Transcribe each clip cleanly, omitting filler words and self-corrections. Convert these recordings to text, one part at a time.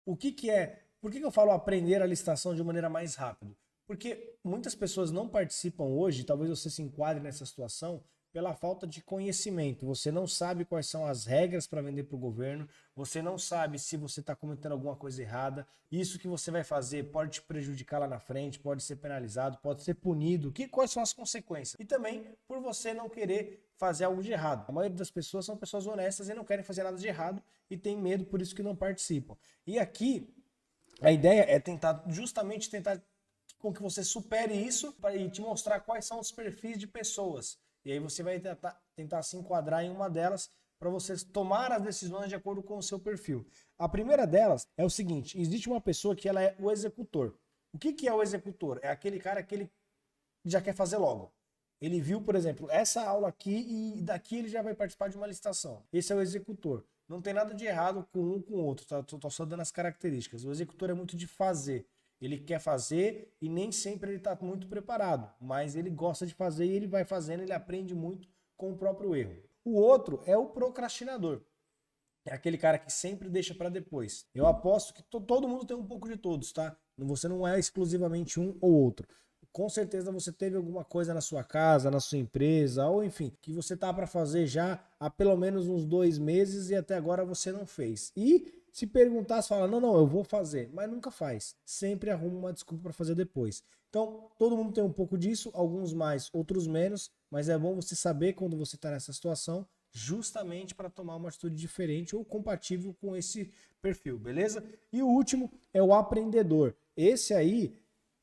O que que é? Por que que eu falo aprender a licitação de maneira mais rápida? Porque muitas pessoas não participam hoje, talvez você se enquadre nessa situação, pela falta de conhecimento. Você não sabe quais são as regras para vender para o governo, você não sabe se você está cometendo alguma coisa errada. Isso que você vai fazer pode te prejudicar lá na frente, pode ser penalizado, pode ser punido. Quais são as consequências? E também por você não querer fazer algo de errado. A maioria das pessoas são pessoas honestas e não querem fazer nada de errado e tem medo, por isso que não participam. E aqui a ideia é tentar com que você supere isso e te mostrar quais são os perfis de pessoas. E aí você vai tentar se enquadrar em uma delas para você tomar as decisões de acordo com o seu perfil. A primeira delas é o seguinte: existe uma pessoa que ela é o executor. O que que é o executor? É aquele cara que ele já quer fazer logo. Ele viu, por exemplo, essa aula aqui e daqui ele já vai participar de uma licitação. Esse é o executor. Não tem nada de errado com um com o outro, tá? Tô só dando as características. O executor é muito de fazer. Ele quer fazer e nem sempre ele está muito preparado, mas ele gosta de fazer e ele vai fazendo, ele aprende muito com o próprio erro. O outro é o procrastinador. É aquele cara que sempre deixa para depois. Eu aposto que todo mundo tem um pouco de todos, tá? Você não é exclusivamente um ou outro. Com certeza você teve alguma coisa na sua casa, na sua empresa, ou enfim, que você tá para fazer já há pelo menos uns 2 meses e até agora você não fez. E se perguntar, você fala, não, eu vou fazer, mas nunca faz. Sempre arruma uma desculpa para fazer depois. Então, todo mundo tem um pouco disso, alguns mais, outros menos, mas é bom você saber quando você está nessa situação, justamente para tomar uma atitude diferente ou compatível com esse perfil, beleza? E o último é o aprendedor. Esse aí,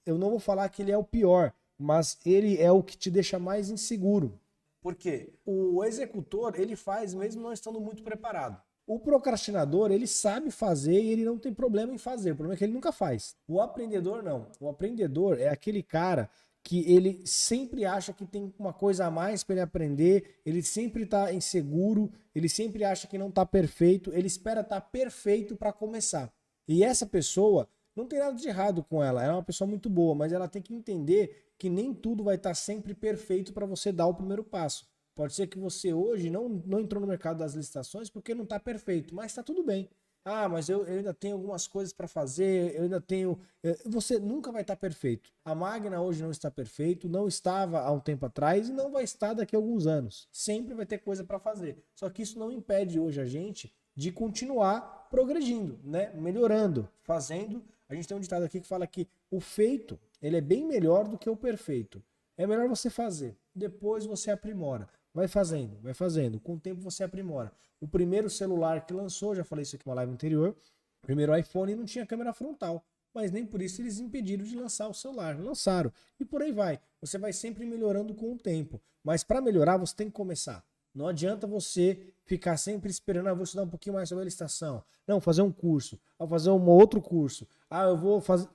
eu não vou falar que ele é o pior, mas ele é o que te deixa mais inseguro. Por quê? O executor, ele faz mesmo não estando muito preparado. O procrastinador, ele sabe fazer e ele não tem problema em fazer. O problema é que ele nunca faz. O aprendedor, não. O aprendedor é aquele cara que ele sempre acha que tem uma coisa a mais para ele aprender, ele sempre está inseguro, ele sempre acha que não está perfeito, ele espera estar perfeito para começar. E essa pessoa, não tem nada de errado com ela, ela é uma pessoa muito boa, mas ela tem que entender que nem tudo vai estar sempre perfeito para você dar o primeiro passo. Pode ser que você hoje não entrou no mercado das licitações porque não está perfeito, mas está tudo bem. Ah, mas eu ainda tenho algumas coisas para fazer, eu ainda tenho... Você nunca vai estar perfeito. A Magna hoje não está perfeito, não estava há um tempo atrás e não vai estar daqui a alguns anos. Sempre vai ter coisa para fazer. Só que isso não impede hoje a gente de continuar progredindo, né? Melhorando, fazendo. A gente tem um ditado aqui que fala que o feito, ele é bem melhor do que o perfeito. É melhor você fazer, depois você aprimora. Vai fazendo. Com o tempo você aprimora. O primeiro celular que lançou, já falei isso aqui na live anterior, o primeiro iPhone não tinha câmera frontal. Mas nem por isso eles impediram de lançar o celular. Lançaram. E por aí vai. Você vai sempre melhorando com o tempo. Mas para melhorar, você tem que começar. Não adianta você ficar sempre esperando, vou estudar um pouquinho mais sobre a licitação. Não, fazer um curso. Vou fazer um outro curso. Eu vou fazer...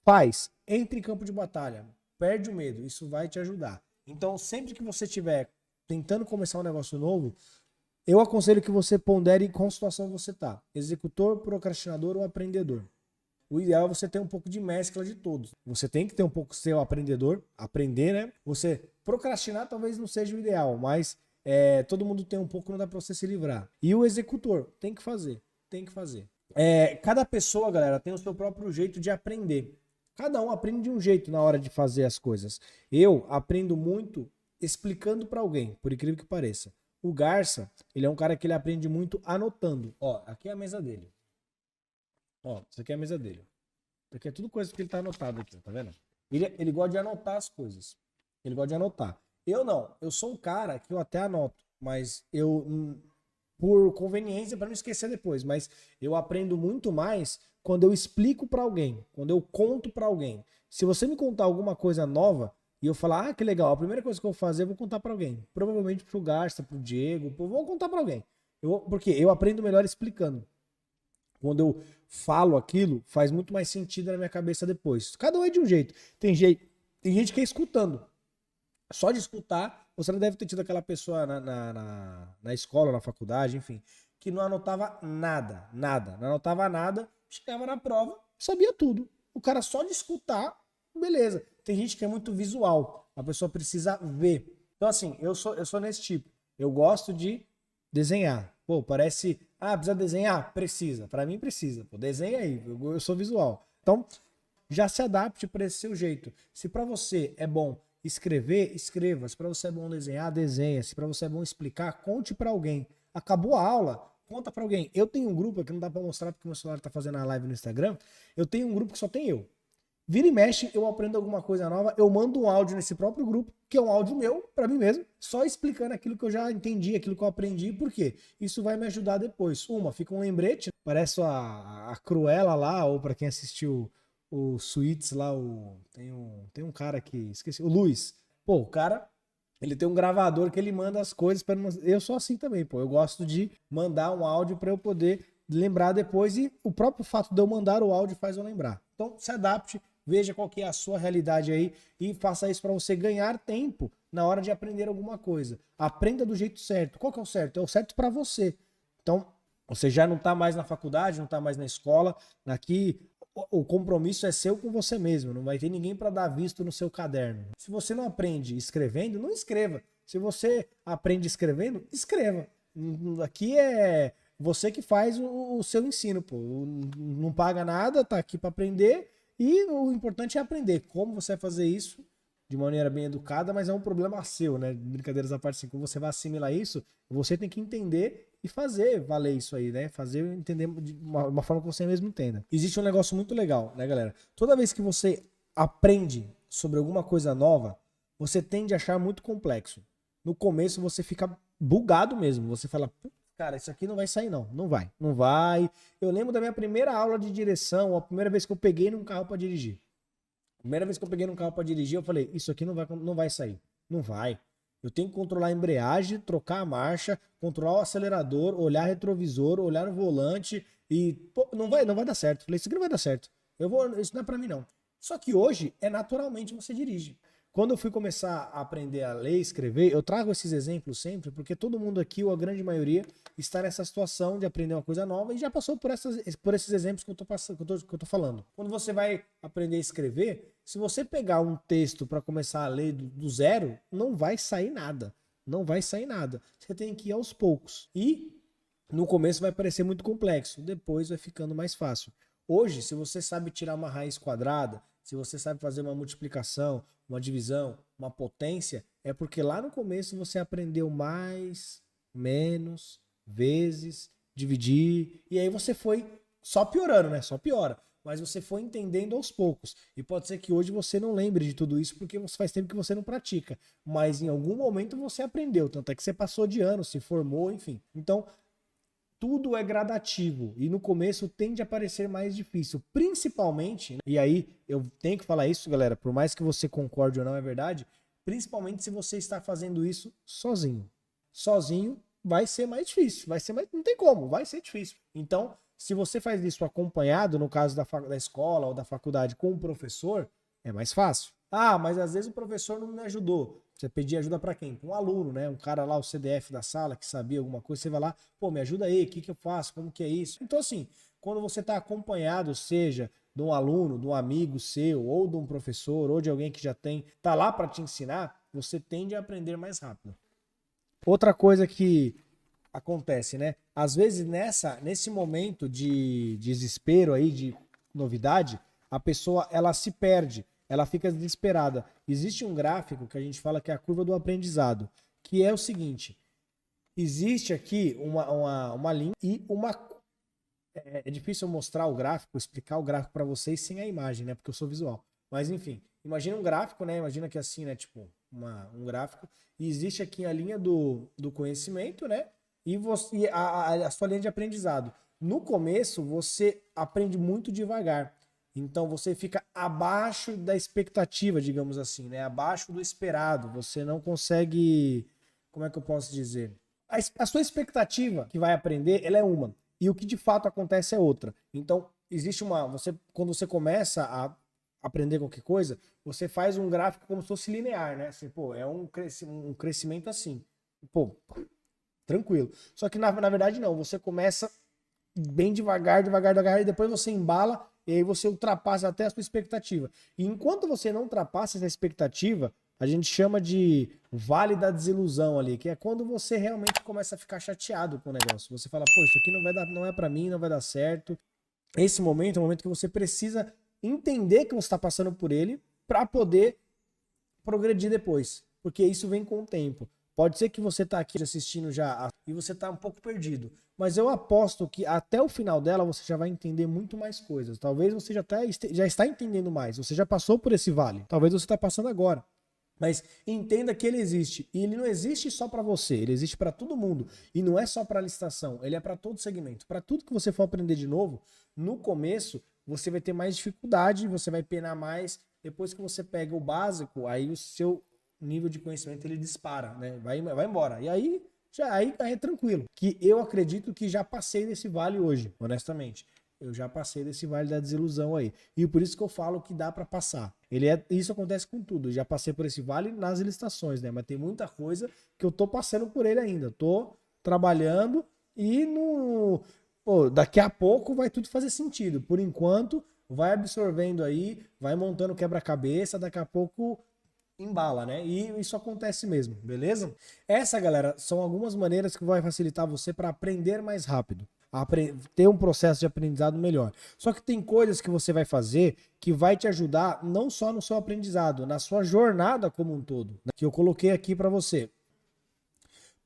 Faz. Entre em campo de batalha. Perde o medo. Isso vai te ajudar. Então, sempre que você tiver tentando começar um negócio novo, eu aconselho que você pondere em qual situação você está. Executor, procrastinador ou aprendedor. O ideal é você ter um pouco de mescla de todos. Você tem que ter um pouco ser o aprendedor, aprender, né? Você procrastinar talvez não seja o ideal, mas todo mundo tem um pouco, não dá pra você se livrar. E o executor, tem que fazer. Cada pessoa, galera, tem o seu próprio jeito de aprender. Cada um aprende de um jeito na hora de fazer as coisas. Eu aprendo muito explicando para alguém, por incrível que pareça. O Garça, ele é um cara que ele aprende muito anotando. Ó, aqui é a mesa dele. Ó, isso aqui é a mesa dele. Isso aqui é tudo coisa que ele tá anotado aqui, tá vendo? Ele gosta de anotar as coisas. Ele gosta de anotar. Eu não. Eu sou um cara que eu até anoto, mas eu, por conveniência, para não esquecer depois, mas eu aprendo muito mais quando eu explico para alguém, quando eu conto para alguém. Se você me contar alguma coisa nova e eu falar, que legal, a primeira coisa que eu vou fazer, eu vou contar para alguém. Provavelmente pro Garça, pro Diego, eu vou contar para alguém. Porque eu aprendo melhor explicando. Quando eu falo aquilo, faz muito mais sentido na minha cabeça depois. Cada um é de um jeito. Tem gente que é escutando. Só de escutar, você não deve ter tido aquela pessoa na escola, na faculdade, enfim, que não anotava nada. Não anotava nada, chegava na prova, sabia tudo. O cara só de escutar, beleza. Tem gente que é muito visual, a pessoa precisa ver. Então assim, eu sou nesse tipo. Eu gosto de desenhar. Pô, parece Ah, precisa desenhar? Precisa. Para mim precisa. Pô, desenha aí, eu sou visual. Então, já se adapte para esse seu jeito. Se para você é bom escrever, escreva. Se para você é bom desenhar, desenha. Se para você é bom explicar, conte para alguém. Acabou a aula, conta para alguém. Eu tenho um grupo aqui, não dá para mostrar porque meu celular tá fazendo a live no Instagram. Eu tenho um grupo que só tem eu. Vira e mexe, eu aprendo alguma coisa nova, eu mando um áudio nesse próprio grupo, que é um áudio meu, para mim mesmo, só explicando aquilo que eu já entendi, aquilo que eu aprendi, por quê? Isso vai me ajudar depois. Fica um lembrete, parece a Cruella lá, ou para quem assistiu o Suits lá, tem um cara que, esqueci, o Luiz. Pô, o cara, ele tem um gravador que ele manda as coisas para eu sou assim também, pô, eu gosto de mandar um áudio para eu poder lembrar depois e o próprio fato de eu mandar o áudio faz eu lembrar. Então, se adapte, veja qual que é a sua realidade aí e faça isso para você ganhar tempo na hora de aprender alguma coisa. Aprenda do jeito certo. Qual que é o certo? É o certo para você. Então, você já não está mais na faculdade, não está mais na escola. Aqui, o compromisso é seu com você mesmo. Não vai ter ninguém para dar visto no seu caderno. Se você não aprende escrevendo, não escreva. Se você aprende escrevendo, escreva. Aqui é você que faz o seu ensino, pô. Não paga nada, tá aqui para aprender. E o importante é aprender como você vai fazer isso de maneira bem educada, mas é um problema seu, né? Brincadeiras à parte, assim, como você vai assimilar isso, você tem que entender e fazer valer isso aí, né? Fazer entender de uma forma que você mesmo entenda. Existe um negócio muito legal, né, galera? Toda vez que você aprende sobre alguma coisa nova, você tende a achar muito complexo. No começo você fica bugado mesmo. Você fala, cara, isso aqui não vai sair não. Não vai. Não vai. Eu lembro da minha primeira aula de direção, a primeira vez que eu peguei num carro para dirigir. Primeira vez que eu peguei num carro para dirigir, eu falei, isso aqui não vai sair. Não vai. Eu tenho que controlar a embreagem, trocar a marcha, controlar o acelerador, olhar retrovisor, olhar no volante e pô, não vai dar certo. Eu falei, isso aqui não vai dar certo. Isso não é para mim não. Só que hoje é naturalmente você dirige. Quando eu fui começar a aprender a ler e escrever, eu trago esses exemplos sempre, porque todo mundo aqui, ou a grande maioria, está nessa situação de aprender uma coisa nova e já passou por esses exemplos que eu tô falando. Quando você vai aprender a escrever, se você pegar um texto para começar a ler do zero, não vai sair nada. Não vai sair nada. Você tem que ir aos poucos. E no começo vai parecer muito complexo, depois vai ficando mais fácil. Hoje, se você sabe tirar uma raiz quadrada, se você sabe fazer uma multiplicação, uma divisão, uma potência, é porque lá no começo você aprendeu mais, menos, vezes, dividir, e aí você foi só piorando, né? Só piora. Mas você foi entendendo aos poucos. E pode ser que hoje você não lembre de tudo isso porque faz tempo que você não pratica. Mas em algum momento você aprendeu. Tanto é que você passou de ano, se formou, enfim. Então, tudo é gradativo e no começo tende a parecer mais difícil, principalmente, e aí eu tenho que falar isso, galera, por mais que você concorde ou não, é verdade, principalmente se você está fazendo isso sozinho. Sozinho vai ser mais difícil, não tem como, vai ser difícil. Então, se você faz isso acompanhado, no caso da escola ou da faculdade com o professor, é mais fácil. Ah, mas às vezes o professor não me ajudou. Você pedir ajuda para quem? Um aluno, né? Um cara lá, o CDF da sala, que sabia alguma coisa, você vai lá, pô, me ajuda aí, o que eu faço, como que é isso? Então, assim, quando você está acompanhado, seja de um aluno, de um amigo seu, ou de um professor, ou de alguém que já tá lá para te ensinar, você tende a aprender mais rápido. Outra coisa que acontece, né? Às vezes nesse momento de desespero aí, de novidade, a pessoa ela se perde, ela fica desesperada. Existe um gráfico que a gente fala que é a curva do aprendizado, que é o seguinte: existe aqui uma linha e uma. É difícil eu mostrar o gráfico, explicar o gráfico para vocês sem a imagem, né? Porque eu sou visual. Mas enfim, imagina um gráfico, né? Imagina que assim, né? Tipo, um gráfico. E existe aqui a linha do conhecimento, né? E a sua linha de aprendizado. No começo, você aprende muito devagar. Então, você fica abaixo da expectativa, digamos assim, né? Abaixo do esperado. Você não consegue... Como é que eu posso dizer? A sua expectativa que vai aprender, ela é uma. E o que de fato acontece é outra. Então, existe quando você começa a aprender qualquer coisa, você faz um gráfico como se fosse linear, né? Assim, pô, é um crescimento assim. Pô, tranquilo. Só que na verdade não, você começa bem devagar, e depois você embala e aí você ultrapassa até a sua expectativa. E enquanto você não ultrapassa essa expectativa, a gente chama de vale da desilusão ali, que é quando você realmente começa a ficar chateado com o negócio. Você fala, pô, isso aqui não vai dar, não é pra mim, não vai dar certo. Esse momento é o momento que você precisa entender que você está passando por ele para poder progredir depois, porque isso vem com o tempo. Pode ser que você está aqui assistindo já e você está um pouco perdido, mas eu aposto que até o final dela você já vai entender muito mais coisas. Talvez você já está entendendo mais, você já passou por esse vale, talvez você está passando agora. Mas entenda que ele existe. E ele não existe só para você, ele existe para todo mundo. E não é só para licitação, ele é para todo segmento. Para tudo que você for aprender de novo, no começo você vai ter mais dificuldade, você vai penar mais. Depois que você pega o básico, aí o seu nível de conhecimento ele dispara, né? Vai embora. E aí aí é tranquilo. Que eu acredito que já passei desse vale hoje, honestamente. Eu já passei desse vale da desilusão aí. E por isso que eu falo que dá para passar. Isso acontece com tudo. Eu já passei por esse vale nas licitações, né? Mas tem muita coisa que eu tô passando por ele ainda. Tô trabalhando e daqui a pouco vai tudo fazer sentido. Por enquanto, vai absorvendo aí, vai montando quebra-cabeça, daqui a pouco embala, né? E isso acontece mesmo, beleza? Essa, galera, são algumas maneiras que vai facilitar você para aprender mais rápido, ter um processo de aprendizado melhor. Só que tem coisas que você vai fazer que vai te ajudar não só no seu aprendizado, na sua jornada como um todo, né? Que eu coloquei aqui para você.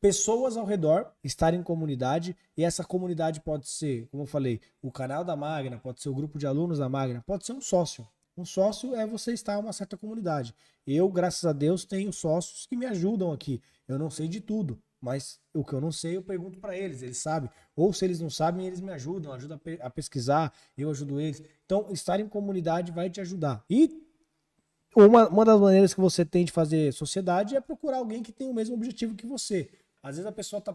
Pessoas ao redor, estar em comunidade, e essa comunidade pode ser, como eu falei, o canal da Magna, pode ser o grupo de alunos da Magna, pode ser um sócio. Um sócio é você estar em uma certa comunidade. Eu, graças a Deus, tenho sócios que me ajudam aqui. Eu não sei de tudo, mas o que eu não sei eu pergunto para eles sabem. Ou se eles não sabem, eles me ajudam a pesquisar, eu ajudo eles. Então, estar em comunidade vai te ajudar. E uma das maneiras que você tem de fazer sociedade é procurar alguém que tem o mesmo objetivo que você. Às vezes a pessoa está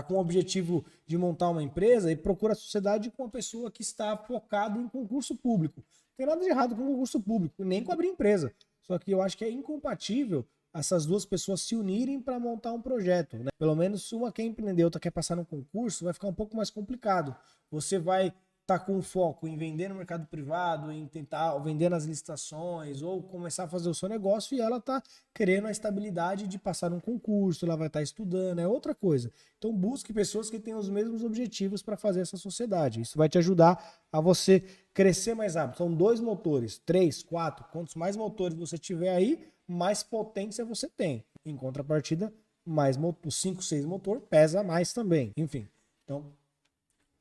com o objetivo de montar uma empresa e procura a sociedade com uma pessoa que está focada em concurso público. Não tem nada de errado com concurso público, nem com abrir empresa. Só que eu acho que é incompatível essas duas pessoas se unirem para montar um projeto, né? Pelo menos se uma quer empreender, outra quer passar no concurso, vai ficar um pouco mais complicado. Você vai estar com foco em vender no mercado privado, em tentar vender nas licitações ou começar a fazer o seu negócio, e ela está querendo a estabilidade de passar num concurso, ela vai estar estudando, é outra coisa. Então busque pessoas que tenham os mesmos objetivos para fazer essa sociedade. Isso vai te ajudar a você crescer mais rápido. São 2 motores, 3, 4, quantos mais motores você tiver aí, mais potência você tem. Em contrapartida, mais o 5, 6 motor pesa mais também. Enfim, então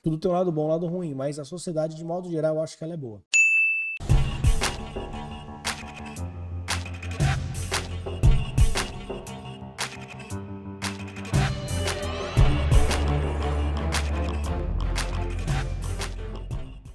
tudo tem um lado bom, um lado ruim, mas a sociedade, de modo geral, eu acho que ela é boa.